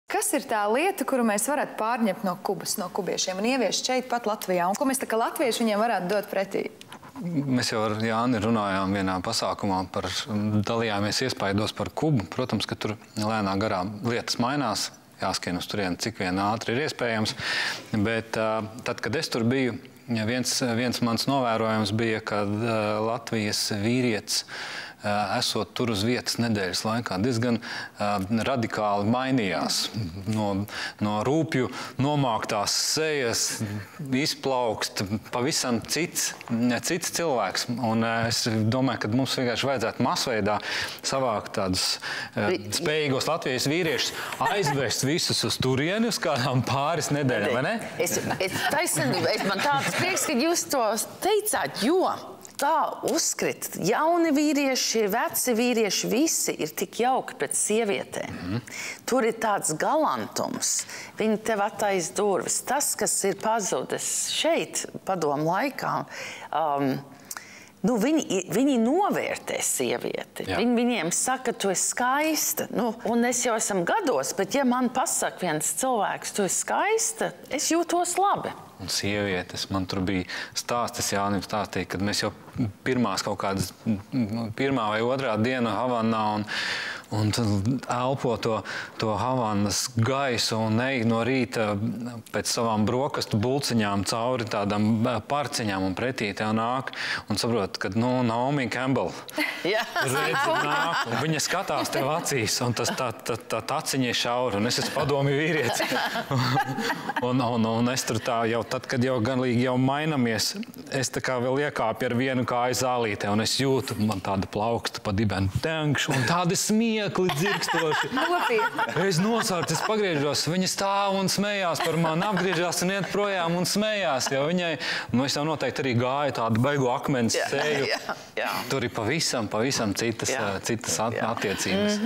Kas ir tā lieta, kuru mēs varētu pārņemt no Kubas, no kubiešiem un ieviest šeit pat Latvijā? Un ko mēs tā kā latvieši viņiem varētu dot pretī? Mēs jau ar Jāni runājām vienā pasākumā dalījāmies iespaidos par Kubu. Protams, ka tur lēnā garā lietas mainās. Jāskrien uz turieni, cik vien ātri ir iespējams. Bet tad, kad es tur biju, viens mans novērojums bija, kad Latvijas vīrietis esot tur uz vietas nedēļas laikā, diezgan radikāli mainījās. No rūpju nomāktās sejas izplaukst pavisam cits cilvēks. Un es domāju, ka mums vienkārši vajadzētu masveidā savākt tādus spējīgos Latvijas vīriešus, aizvest visus uz turieni uz kādām pāris nedēļām, vai ne? Man tāds prieks, ka jūs to teicāt, jo tā uzskrit. Jauni vīrieši, veci vīrieši, visi ir tik jauki pret sievietēm. Tur ir tāds galantums. Viņi tev attais durvis. Tas, kas ir pazudis šeit, padomu laikā, viņi novērtē sievieti. Viņiem saka, tu esi skaista. Un es jau esmu gados, bet ja man pasaka viens cilvēks, tu esi skaista, es jūtos labi. Un sievietes, man tur bija stāstis, Jānim stāstīja, kad mēs jau pirmās kaut kādas, pirmā vai otrā diena Havanā un elpo to Havanas gaisu un ej no rīta pēc savām brokastu bulciņām cauri tādām parciņām un pretī tev nāk un saprot, ka, Naomi Campbell redzi nāk un viņa skatās tev acīs un tā taciņa ir šaura un es esmu padomju vīrietis. Un es tur tā jau tad, kad jau ganlīgi jau mainamies, es tā kā vēl iekāpju ar vienu kāju zālītē un es jūtu, man tāda plauksta pa dibenu tenkšu un tādi smiekli dzirkstoši. Es nosārtu, es pagriežos, viņa stāv un smējās par mani, apgriežās un iet projām un smējās, jo viņai, es jau noteikti arī gāju tādu baigu akmens seju. Tur ir pavisam citas attiecības.